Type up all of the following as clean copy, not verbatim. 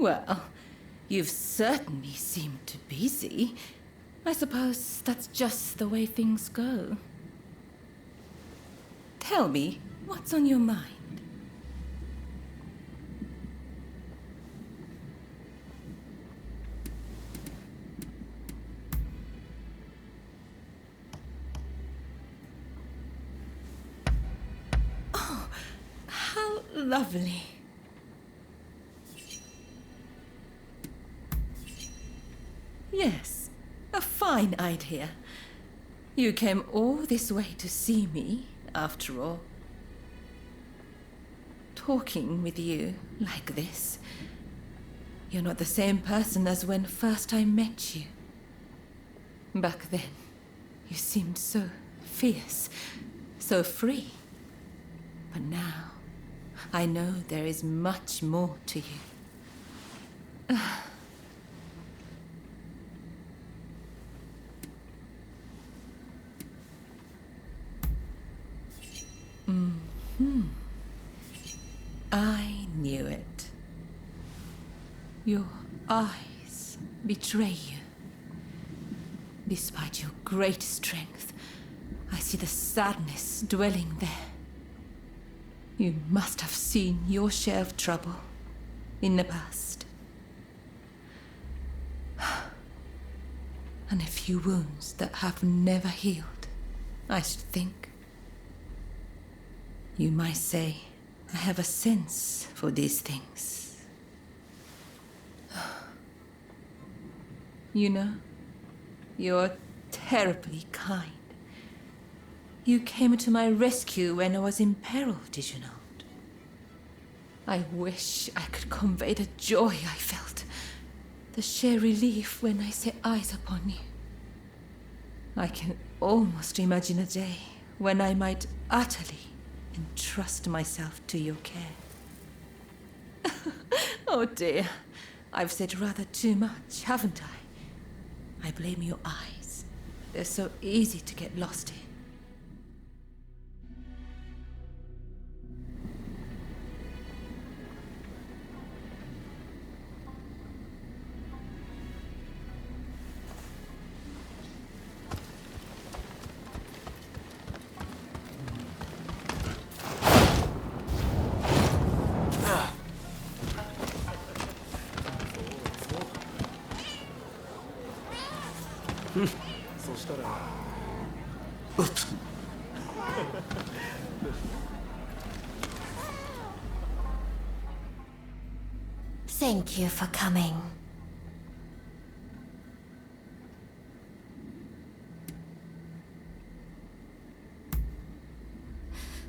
Well, you've certainly seemed too busy. I suppose that's just the way things go. Tell me, what's on your mind? Oh, how lovely. Yes, a fine idea. You came all this way to see me, after all. Talking with you like this, you're not the same person as when first I met you. Back then, you seemed so fierce, so free. But now, I know there is much more to you. I knew it. Your eyes betray you. Despite your great strength, I see the sadness dwelling there. You must have seen your share of trouble in the past. And a few wounds that have never healed, I should think. You might say I have a sense for these things. You know, you're terribly kind. You came to my rescue when I was in peril, did you not? I wish I could convey the joy I felt, the sheer relief when I set eyes upon you. I can almost imagine a day when I might utterly entrust myself to your care. Oh dear, I've said rather too much, haven't I? I blame your eyes. They're so easy to get lost in. Oops. Thank you for coming.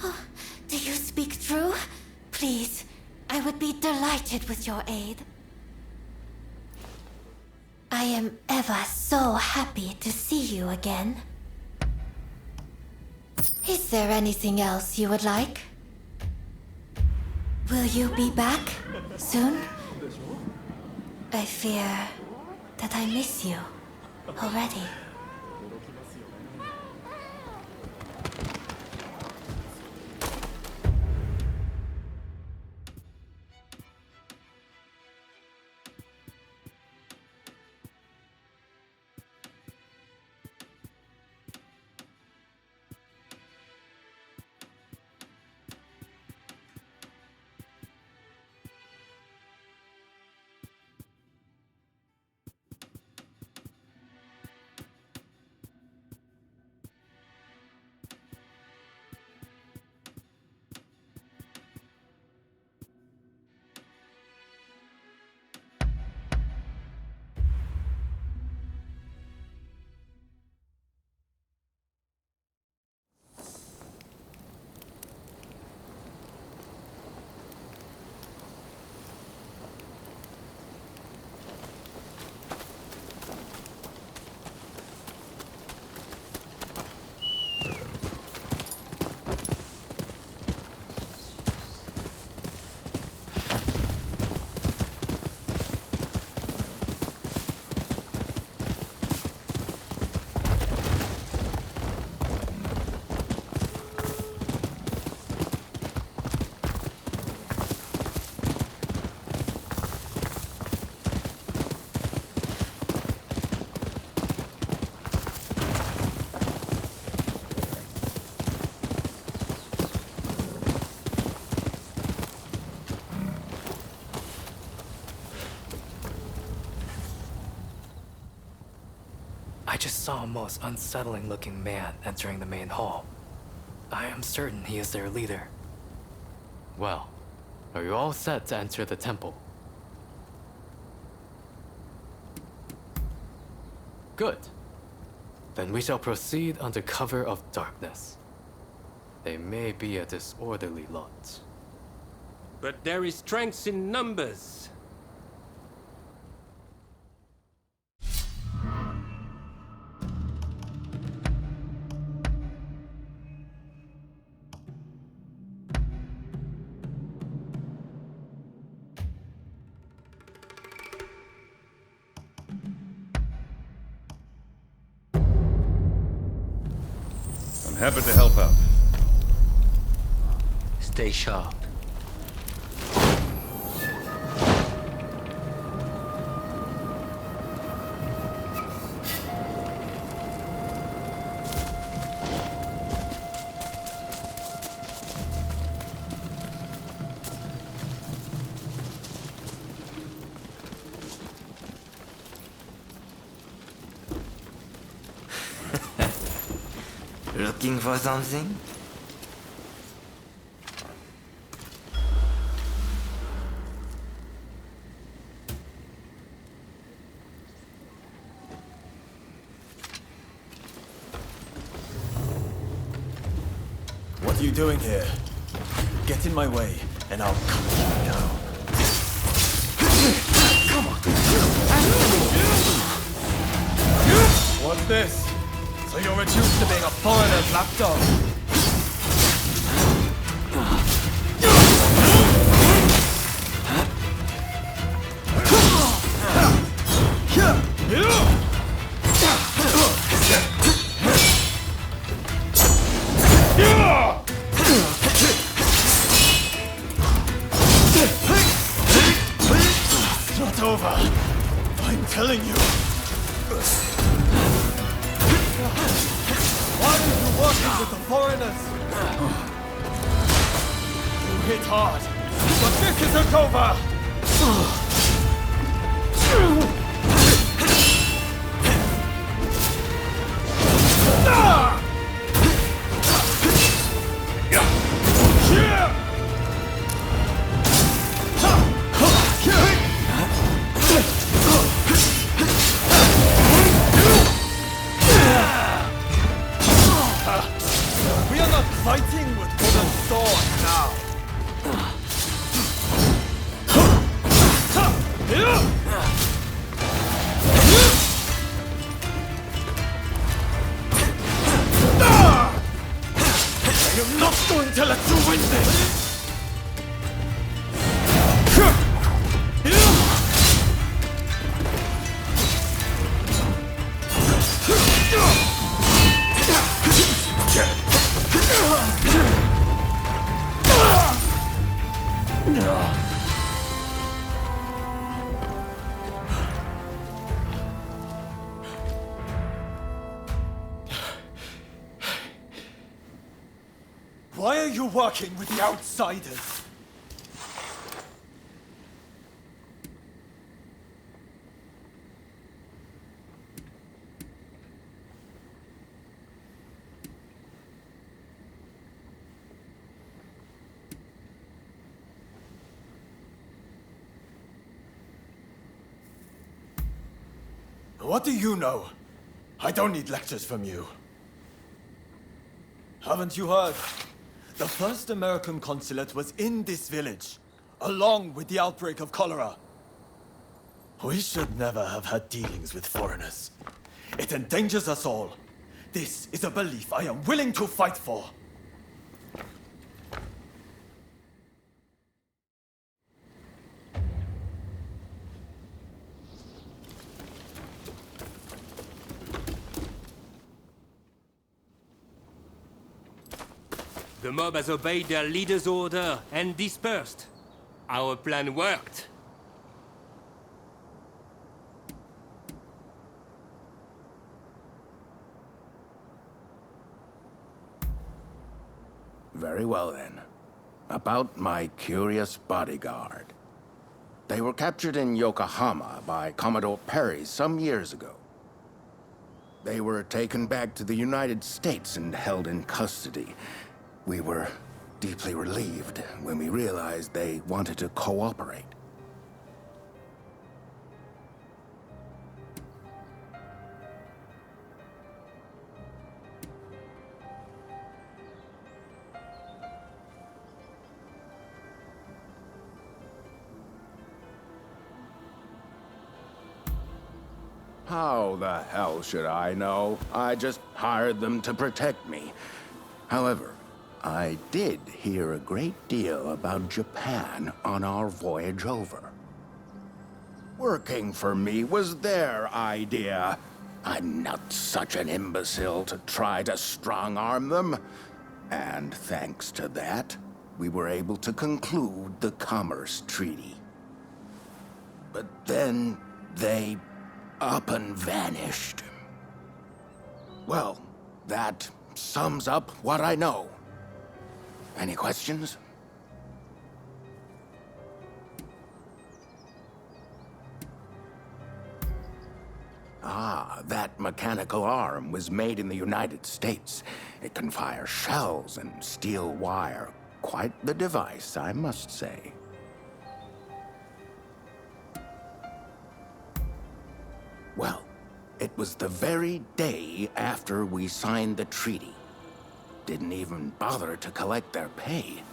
Oh, do you speak true? Please, I would be delighted with your aid. I am ever so happy to see you again. Is there anything else you would like? Will you be back soon? I fear that I miss you already. I just saw a most unsettling looking man entering the main hall. I am certain he is their leader. Well, are you all set to enter the temple? Good. Then we shall proceed under cover of darkness. They may be a disorderly lot. But there is strength in numbers. I'm happy to help out. Stay sharp. Looking for something? What are you doing here? Get in my way, and I'll cut you down. Come on! What's this? So you're reduced to being a foreigner's lapdog? It's not over. I'm telling you. Why are you working with the foreigners? You hit hard, but this isn't over! We are not fighting with wooden swords now. I am not going to let you win this! Why are you working with the outsiders? What do you know? I don't need lectures from you. Haven't you heard? The first American consulate was in this village, along with the outbreak of cholera. We should never have had dealings with foreigners. It endangers us all. This is a belief I am willing to fight for. The mob has obeyed their leader's order and dispersed. Our plan worked. Very well then. About my curious bodyguard. They were captured in Yokohama by Commodore Perry some years ago. They were taken back to the United States and held in custody. We were deeply relieved when we realized they wanted to cooperate. How the hell should I know? I just hired them to protect me. However, I did hear a great deal about Japan on our voyage over. Working for me was their idea. I'm not such an imbecile to try to strong-arm them. And thanks to that, we were able to conclude the Commerce Treaty. But then they up and vanished. Well, that sums up what I know. Any questions? Ah, that mechanical arm was made in the United States. It can fire shells and steel wire. Quite the device, I must say. Well, it was the very day after we signed the treaty. Didn't even bother to collect their pay.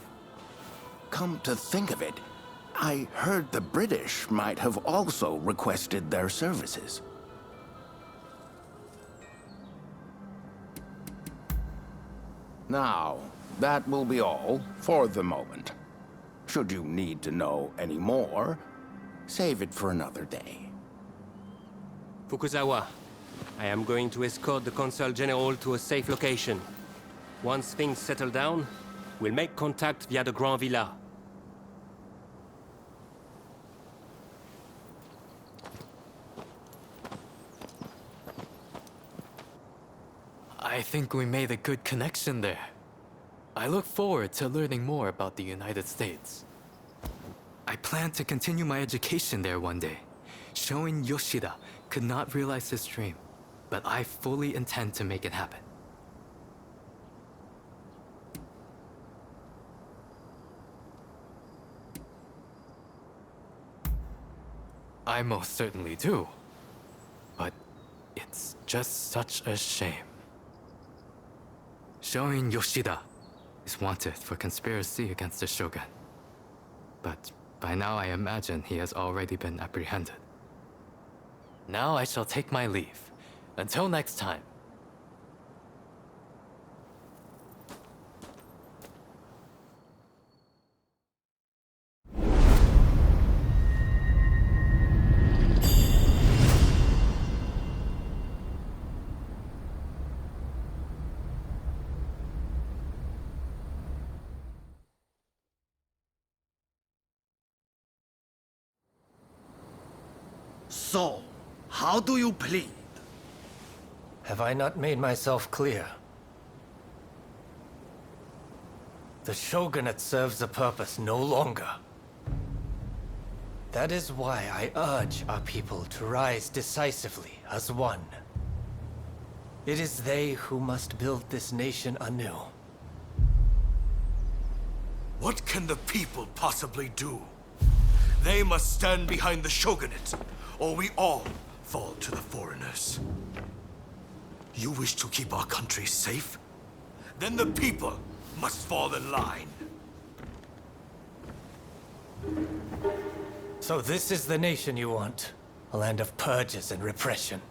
Come to think of it, I heard the British might have also requested their services. Now, that will be all for the moment. Should you need to know any more, save it for another day. Fukuzawa, I am going to escort the Consul General to a safe location. Once things settle down, we'll make contact via the Grand Villa. I think we made a good connection there. I look forward to learning more about the United States. I plan to continue my education there one day. Showing Yoshida could not realize his dream, but I fully intend to make it happen. I most certainly do. But it's just such a shame. Shoin Yoshida is wanted for conspiracy against the Shogun. But by now I imagine he has already been apprehended. Now I shall take my leave. Until next time. So, how do you plead? Have I not made myself clear? The Shogunate serves a purpose no longer. That is why I urge our people to rise decisively as one. It is they who must build this nation anew. What can the people possibly do? They must stand behind the Shogunate, or we all fall to the foreigners. You wish to keep our country safe? Then the people must fall in line. So this is the nation you want? A land of purges and repression.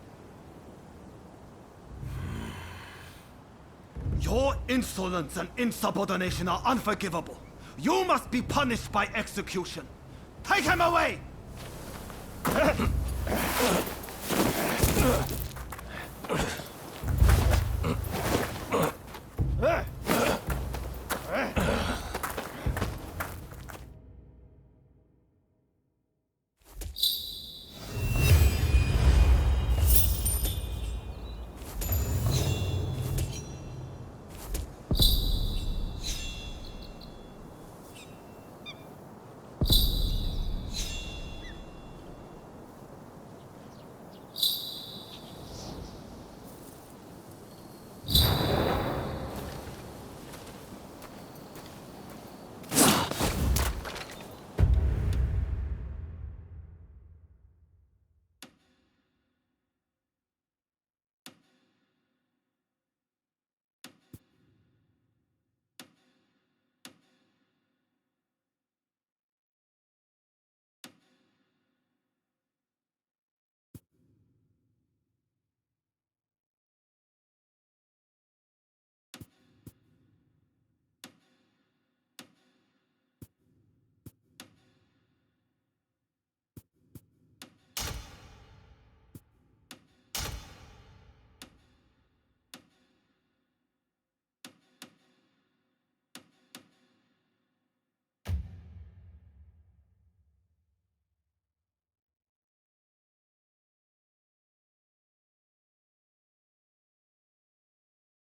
Your insolence and insubordination are unforgivable. You must be punished by execution. Take him away!